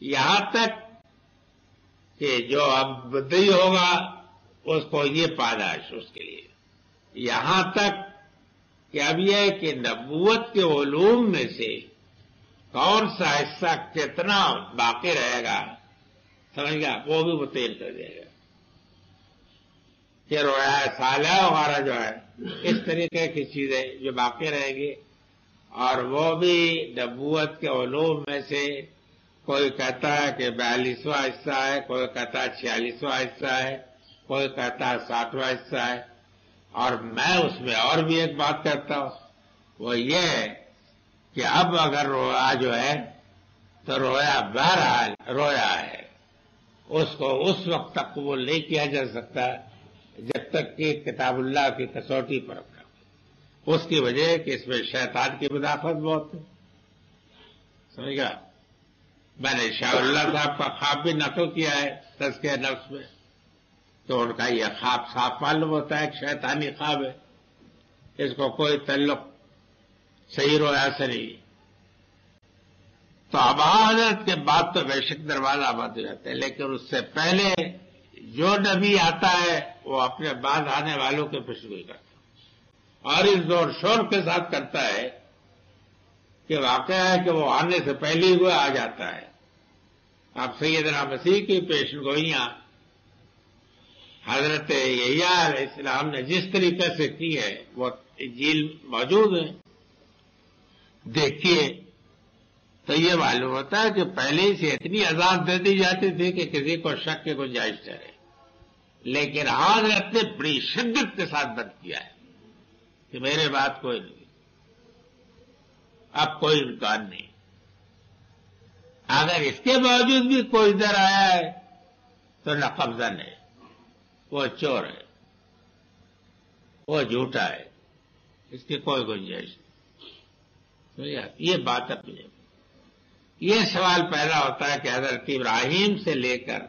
یہاں تک کہ جو اب بدعی ہوگا اس کو یہ پاداش اس کے لیے، یہاں تک کہ اب یہ ہے کہ نبوت کے علوم میں سے کون سا حصہ کتنا باقی رہے گا، سمجھ گیا، وہ بھی متعین کر دے گا کہ رویا صالحہ وغیرہ جو ہے اس طریقے کی چیزیں جو باقی رہیں گی، اور وہ بھی نبوت کے علوم میں سے کوئی کہتا ہے کہ 42واں حصہ ہے، کوئی کہتا ہے 46واں حصہ ہے، کوئی کہتا ہے 60واں حصہ ہے، اور میں اس میں اور بھی ایک بات کرتا ہوں، وہ یہ ہے کہ اب اگر رویا جو ہے تو رویا بہرحال رویا ہے، اس کو اس وقت تک قبول نہیں کیا جا سکتا جب تک کہ کتاب اللہ کی کسوٹی پر رکھا، اس کی وجہ ہے کہ اس میں شیطان کی مداخلت بہت ہے، سمجھ گیا۔ میں نے شاہ اللہ صاحب کا خواب بھی نقل کیا ہے تزکیہ نفس میں، تو ان کا یہ خواب صاف معلوم ہوتا ہے کہ شیطانی خواب ہے، اس کو کوئی تعلق صحیح رویا سے نہیں۔ تو ابا حضرت کے بعد تو بے شک دروازہ بند ہو جاتے ہیں، لیکن اس سے پہلے جو نبی آتا ہے وہ اپنے بعد آنے والوں کی پیشگوئی کرتا ہے، اور اس زور شور کے ساتھ کرتا ہے کہ واقعہ ہے کہ وہ آنے سے پہلے ہی وہ آ جاتا ہے۔ اب سیدنا مسیح کی پیشن گوئیاں حضرت یحییٰ علیہ السلام نے جس طریقے سے کی ہے وہ انجیل موجود ہے، دیکھیے تو یہ معلوم ہوتا ہے کہ پہلے ہی سے اتنی عذاب دے دی جاتی تھی کہ کسی کو شک کی گنجائش رہے، لیکن حضرت نے بڑی شدت کے ساتھ بند کیا ہے کہ میرے بات کوئی نہیں، اب کوئی امکان نہیں۔ اگر اس کے باوجود بھی کوئی ادھر آیا ہے تو نہ قبضہ ہے، وہ چور ہے، وہ جھوٹا ہے، اس کی کوئی گنجائش نہیں۔ یہ بات اپنی، یہ سوال پیدا ہوتا ہے کہ حضرت ابراہیم سے لے کر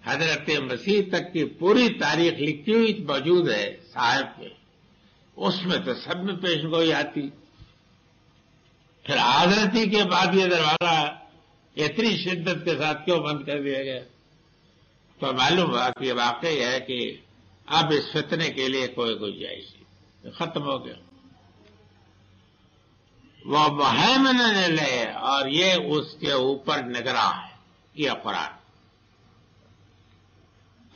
حضرت مسیح تک کی پوری تاریخ لکھی ہوئی موجود ہے صاحب میں، اس میں تو سب میں پیش گوئی آتی، پھر حضرتی کے بعد یہ دروازہ اتنی شدت کے ساتھ کیوں بند کر دیا گیا؟ تو معلوم ہوا کہ یہ واقعی ہے کہ اب اس فتنے کے لیے کوئی گنجائش نہیں، ختم ہو گیا۔ وہ مہیمن لے، اور یہ اس کے اوپر نگراں ہے، یہ قرآن۔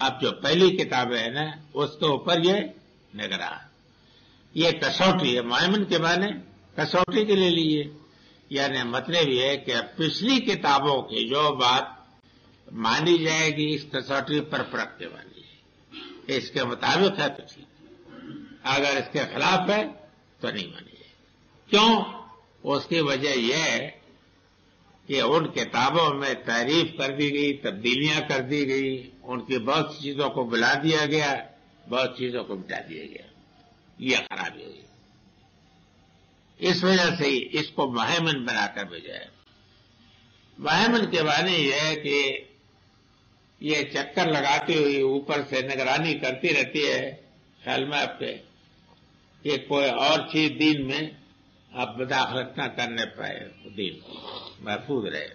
اب جو پہلی کتابیں ہیں نا اس کے اوپر یہ نگراں، یہ کسوٹی ہے، مہیمن کے معنی کسوٹی کے لیے لیے، یعنی مطلب یہ ہے کہ پچھلی کتابوں کی جو بات مانی جائے گی اس کسوٹی پر پرکھ کے مانی جائے، اس کے مطابق ہے تو ٹھیک، اگر اس کے خلاف ہے تو نہیں مانی جائے۔ کیوں؟ اس کی وجہ یہ ہے کہ ان کتابوں میں تعریف کر دی گئی، تبدیلیاں کر دی گئی، ان کی بہت سی چیزوں کو بلا دیا گیا، بہت چیزوں کو مٹا دیا گیا، یہ خرابی ہوئی، اس وجہ سے اس کو مہیمن بنا کر بھیجا ہے۔ مہیمن کے معنی یہ ہے کہ یہ چکر لگاتی ہوئی اوپر سے نگرانی کرتی رہتی ہے خیال میں آپ کے، کہ کوئی اور چیز دین میں آپ مداخلت نہ کرنے پائے، دین محفوظ رہے۔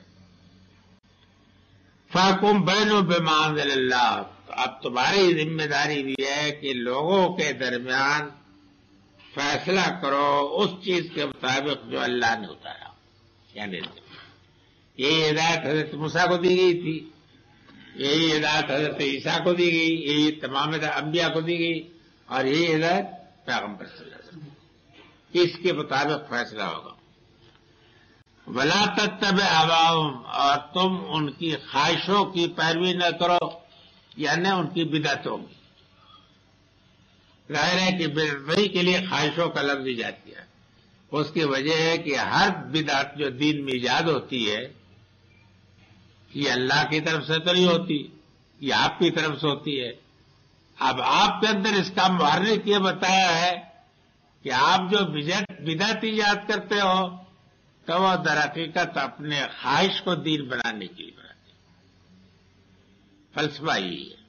فَحْكُم بَيْنَهُم بِمَا أَنزَلَ اللَّهُ، اب تمہاری ذمہ داری بھی ہے کہ لوگوں کے درمیان فیصلہ کرو اس چیز کے مطابق جو اللہ نے اتارا، یعنی یہی ہدایت حضرت موسیٰ کو دی گئی تھی، یہی ہدایت حضرت عیسیٰ کو دی گئی، یہی تمام انبیاء کو دی گئی، اور یہی ہدایت پیغمبر صلی اللہ علیہ وسلم، اس کے مطابق فیصلہ ہوگا۔ وَلَا تَتَّبِعْ أَهْوَاءَهُمْ، اور تم ان کی خواہشوں کی پیروی نہ کرو، یعنی ان کی بدعتوں کی۔ ظاہر ہے کہ بدعت کے لیے خواہشوں کا لفظ ایجاد کیا، اس کی وجہ ہے کہ ہر بدعت جو دین میں ایجاد ہوتی ہے یہ اللہ کی طرف سے تو نہیں ہوتی، یہ آپ کی طرف سے ہوتی ہے۔ اب آپ کے اندر اس کا محرک یہ بتایا ہے کہ آپ جو بدعت ایجاد کرتے ہو تو وہ در حقیقت اپنے خواہش کو دین بنانے کے لیے بناتے ہیں۔ فلسفہ یہی ہے،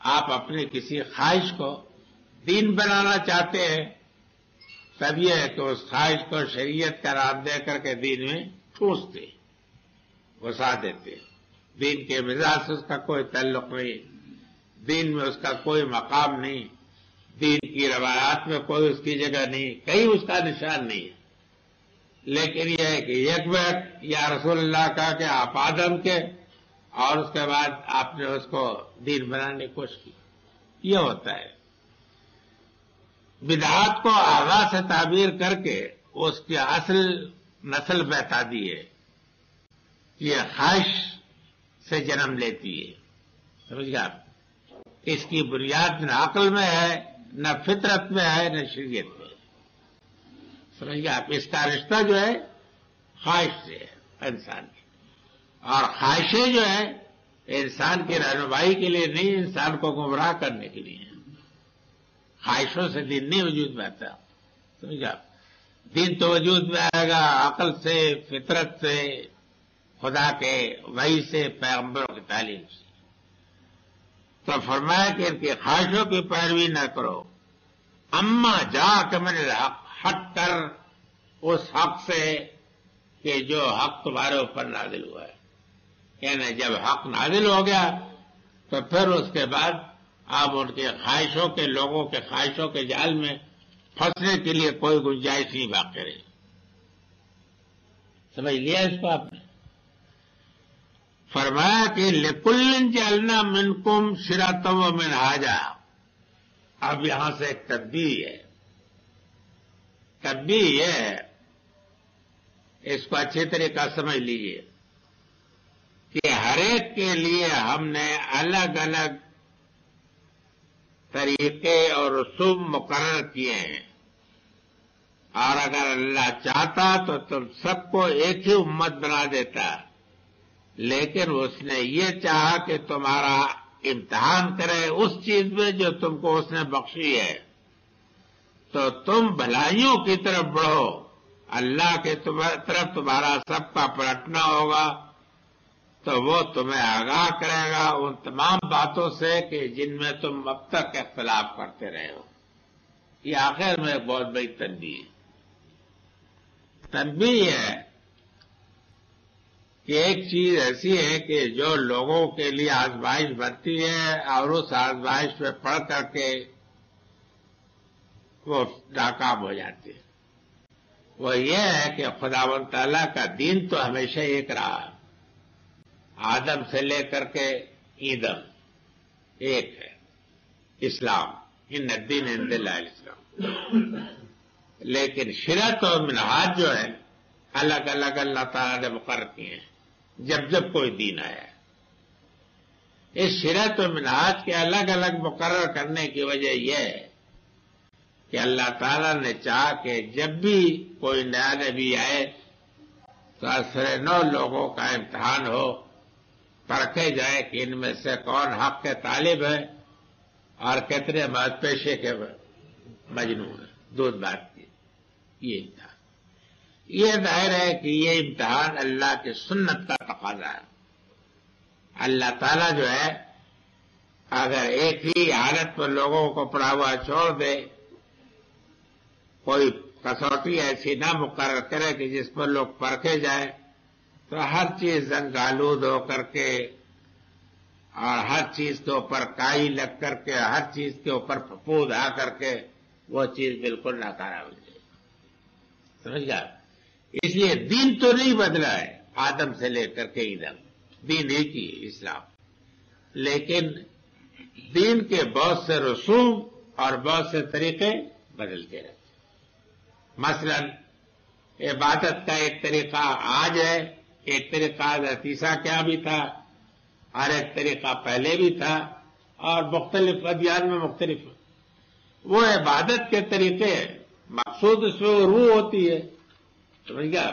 آپ اپنے کسی خواہش کو دین بنانا چاہتے ہیں، تب یہ ہے کہ اس خواہش کو شریعت کا نام دے کر کے دین میں ٹھوستے، گھسا دیتے ہیں. دین کے مزاج سے اس کا کوئی تعلق نہیں، دین میں اس کا کوئی مقام نہیں، دین کی روایات میں کوئی اس کی جگہ نہیں، کہیں اس کا نشان نہیں ہے. لیکن یہ ہے کہ ایک بار یا رسول اللہ کہا کہ آپ آدم کے، اور اس کے بعد آپ نے اس کو دین بنانے کی کوشش کی. یہ ہوتا ہے. بدعات کو آغاز سے تعبیر کر کے اس کی اصل نسل بتا دی ہے. یہ خواہش سے جنم لیتی ہے. سمجھ گئے آپ؟ اس کی بنیاد نہ عقل میں ہے، نہ فطرت میں ہے، نہ شریعت میں. سمجھ گئے آپ؟ اس کا رشتہ جو ہے خواہش سے ہے انسان کی. اور خواہشیں جو ہے انسان کی رہنمائی کے لیے نہیں، انسان کو گمراہ کرنے کے لیے. خواہشوں سے دین نہیں وجود میں آتا. سمجھ گئے آپ؟ دین تو وجود میں آئے گا عقل سے، فطرت سے، خدا کے وحی سے، پیغمبروں کی تعلیم سے. تو فرمایا کہ ان کی خواہشوں کی پیروی نہ کرو. اما جا کہ من الحق، ہٹ کر اس حق سے کہ جو حق تمہارے اوپر نازل ہوا ہے. یعنی جب حق نازل ہو گیا تو پھر اس کے بعد آپ ان کے خواہشوں کے، لوگوں کے خواہشوں کے جال میں پھنسنے کے لیے کوئی گنجائش نہیں باقی رہی. سمجھ لیا اس کو آپ نے؟ فرمایا کہ لِكُلٍّ جَعَلْنَا مِنْكُمْ شِرَاطًا وَمِنْهَاجًا. اب یہاں سے ایک تنبیہ ہے. تنبیہ یہ ہے، اس کو اچھی طریقہ سمجھ لیجیے کہ ہر ایک کے لیے ہم نے الگ الگ طریقے اور رسوم مقرر کیے ہیں. اور اگر اللہ چاہتا تو تم سب کو ایک ہی امت بنا دیتا، لیکن اس نے یہ چاہا کہ تمہارا امتحان کرے اس چیز میں جو تم کو اس نے بخشی ہے. تو تم بھلائیوں کی طرف بڑھو، اللہ کی طرف تمہارا سب کا پلٹنا ہوگا، تو وہ تمہیں آگاہ کرے گا ان تمام باتوں سے کہ جن میں تم اب تک اختلاف کرتے رہے ہو. یہ آخر میں ایک بہت بڑی تنبیہ ہے. تنبیہ ہے کہ ایک چیز ایسی ہے کہ جو لوگوں کے لیے آزمائش بنتی ہے اور اس آزمائش میں پڑھ کر کے وہ ناکام ہو جاتے ہیں. وہ یہ ہے کہ خداوند تعالیٰ کا دین تو ہمیشہ ایک رہا، آدم سے لے کر کے ایدم ایک ہے، اسلام. ان الدین عند اللہ الاسلام. لیکن شرعت اور منہاج جو ہے الگ الگ اللہ تعالیٰ نے مقرر کیے ہیں جب جب کوئی دین آیا ہے. اس شرعت و منہاج کے الگ الگ مقرر کرنے کی وجہ یہ ہے کہ اللہ تعالیٰ نے چاہا کہ جب بھی کوئی نیا نبی آئے تو اثر نو لوگوں کا امتحان ہو، پرکھے جائے کہ ان میں سے کون حق کے طالب ہے اور کتنے مت پیشے کے مجنون ہیں. دودھ بات کی یہ امتحان. یہ ظاہر ہے کہ یہ امتحان اللہ کی سنت کا تقاضا ہے. اللہ تعالیٰ جو ہے اگر ایک ہی حالت پر لوگوں کو پڑا ہوا چھوڑ دے، کوئی کسوٹی ایسی نہ مقرر کرے کہ جس پر لوگ پرکھے جائیں، تو ہر چیز زنگ آلود ہو کر کے اور ہر چیز کے اوپر کائی لگ کر کے، ہر چیز کے اوپر پھپھود آ کر کے وہ چیز بالکل ناکارہ ہو جائے. سمجھ گیا؟ اس لیے دین تو نہیں بدلا ہے آدم سے لے کر کے ادھر، دین ایک ہی ہے اسلام. لیکن دین کے بہت سے رسوم اور بہت سے طریقے بدلتے رہتے. مثلا عبادت کا ایک طریقہ آج ہے، ایک طریقہ حضرت عیسیٰ کیا بھی تھا، اور ایک طریقہ پہلے بھی تھا، اور مختلف ادیان میں مختلف. وہ عبادت کے طریقے مقصود اس میں روح ہوتی ہے. سمجھ گیا؟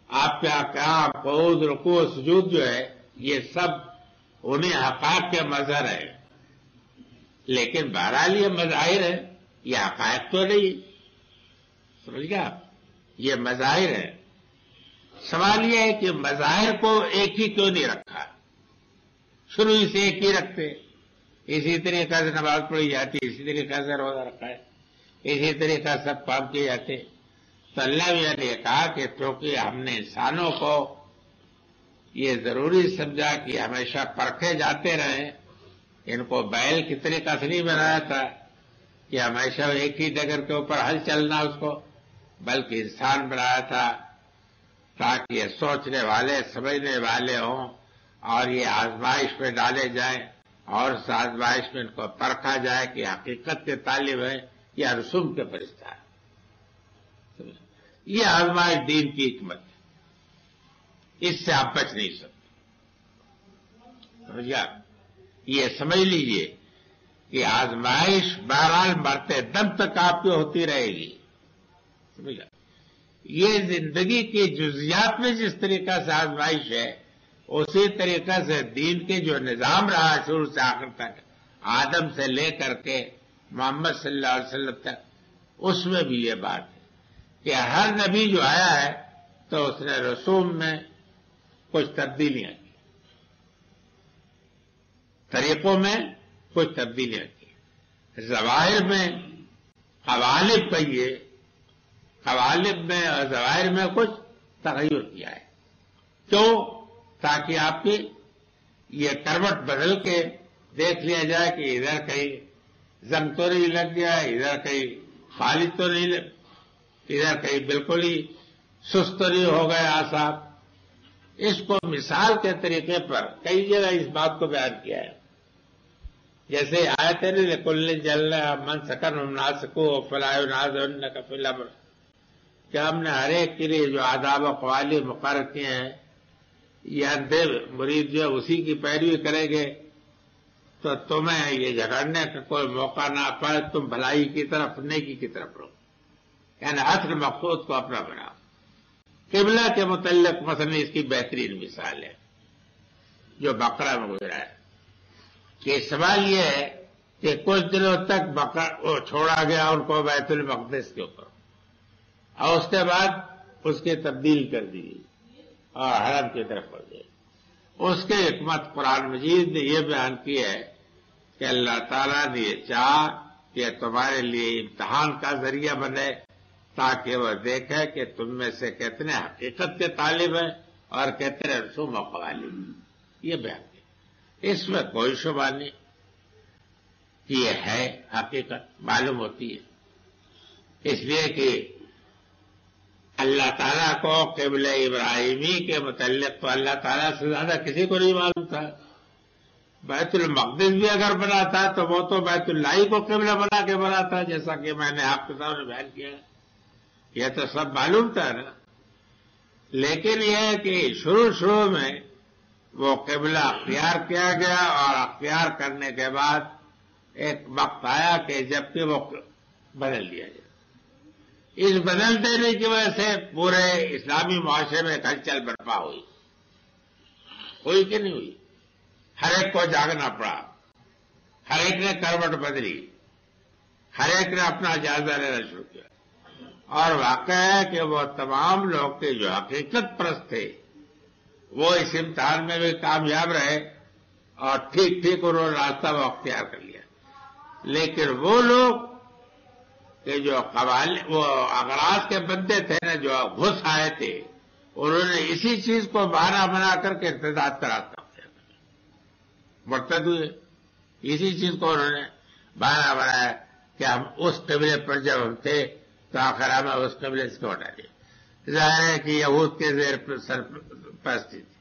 آپ کا قیام، قعود، رکوع، سجود جو ہے یہ سب انہیں حقائق کے مظہر ہے. لیکن بہرحال یہ مظاہر ہے، یہ حقائق تو نہیں. سمجھ گیا؟ یہ مظاہر ہے. سوال یہ ہے کہ مظاہر کو ایک ہی کیوں نہیں رکھا؟ شروع سے ایک ہی رکھتے، اسی طریقے سے نماز پڑھی جاتی، اسی طریقے سے روزہ رکھا ہے، اسی طریقے سے سب کام کیے جاتے. تو اللہ نے کہا کہ چونکہ ہم نے انسانوں کو یہ ضروری سمجھا کہ ہمیشہ پرکھے جاتے رہیں. ان کو بیل کی طریقہ سے نہیں بنایا تھا کہ ہمیشہ ایک ہی ڈگر کے اوپر ہل چلنا اس کو، بلکہ انسان بنایا تھا تاکہ یہ سوچنے والے سمجھنے والے ہوں اور یہ آزمائش میں ڈالے جائیں اور اس آزمائش میں ان کو پرکھا جائے کہ حقیقت کے طالب ہیں یا رسوم کے فرشتہ ہے. یہ آزمائش دین کی حکمت ہے، اس سے آپ بچ نہیں سکتے. سمجھا؟ یہ سمجھ لیجئے کہ آزمائش بہرحال مرتے دم تک آپ کی ہوتی رہے گی. سمجھا؟ یہ زندگی کی جزیات میں جس طریقہ سے آزمائش ہے اسی طریقہ سے دین کے جو نظام رہا شروع سے آخر تک، آدم سے لے کر کے محمد صلی اللہ علیہ وسلم تک، اس میں بھی یہ بات ہے کہ ہر نبی جو آیا ہے تو اس نے رسوم میں کچھ تبدیلیاں کی، طریقوں میں کچھ تبدیلیاں کی، ظواہر میں قوالب کہیے، قوالب میں اور ظواہر میں کچھ تغیر کیا ہے. کیوں؟ تاکہ آپ کی یہ کروٹ بدل کے دیکھ لیا جائے کہ ادھر کہیں زنگ تو نہیں لگ گیا، ادھر کہیں خالد تو نہیں لگ، ادھر کہیں بالکل ہی سست تو نہیں ہو گئے آساب. اس کو مثال کے طریقے پر کئی جگہ اس بات کو بیان کیا ہے. جیسے آیت ہے لکل جلنا من سکن ناسکو فلاح ناز کا فلم، کہ ہم نے ہر ایک کے لیے جو آداب و قوالی مقرر کیے ہیں، یہ اندھے مرید جو اسی کی پیروی کریں گے تو تمہیں یہ جھگڑنے کا کوئی موقع نہ پائے، تم بھلائی کی طرف نیکی کی طرف رہو، یعنی اصل مقصود کو اپنا بناؤ. قبلہ کے متعلق مثلا اس کی بہترین مثال ہے جو بقرہ میں گزرا ہے کہ سوال یہ ہے کہ کچھ دنوں تک بقرہ چھوڑا گیا ان کو بیت المقدس کے اوپر، اور اس کے بعد اس کی تبدیل کر دی اور حرم کی طرف پڑ گئے. اس کے حکمت قرآن مجید نے یہ بیان کی ہے کہ اللہ تعالیٰ نے یہ چاہا کہ تمہارے لیے امتحان کا ذریعہ بنے تاکہ وہ دیکھے کہ تم میں سے کتنے حقیقت کے طالب ہیں اور کتنے رسوم و قوالب. یہ بیان کیا، اس میں کوئی شبہ نہیں کہ یہ ہے حقیقت معلوم ہوتی ہے. اس لیے کہ اللہ تعالیٰ کو قبلہ ابراہیمی کے متعلق تو اللہ تعالیٰ سے زیادہ کسی کو نہیں معلوم تھا. بیت المقدس بھی اگر بنا تھا تو وہ تو بیت اللہ کو قبلہ بنا کے بنا تھا، جیسا کہ میں نے آپ کے سامنے بیان کیا. یہ تو سب معلوم تھا نا. لیکن یہ ہے کہ شروع میں وہ قبلہ اختیار کیا گیا اور اختیار کرنے کے بعد ایک وقت آیا کہ جبکہ وہ بدل دیا جائے. اس بدل دینے کی وجہ سے پورے اسلامی معاشرے میں ہلچل برپا ہوئی کہ نہیں ہوئی؟ ہر ایک کو جاگنا پڑا، ہر ایک نے کروٹ بدلی، ہر ایک نے اپنا جائزہ لینا شروع کیا. اور واقع ہے کہ وہ تمام لوگ کے جو حقیقت پرست تھے وہ اس امتحان میں بھی کامیاب رہے اور ٹھیک انہوں نے راستہ وہ اختیار کر لیا. لیکن وہ لوگ کہ جو وہ اغراض کے بندے تھے نا، جو گھس آئے تھے، انہوں نے اسی چیز کو بہانہ بنا کر کے ارتداد کا راستہ اختیار کر لیا، مرتد ہوئے. اسی چیز کو انہوں نے بہانہ بنایا کہ ہم اس قبلے پر جب ہم تھے تو آخر ہمیں اس قبلے سے کو ہٹا دیا. ظاہر ہے کہ یہود کے زیر سرپرستی تھی.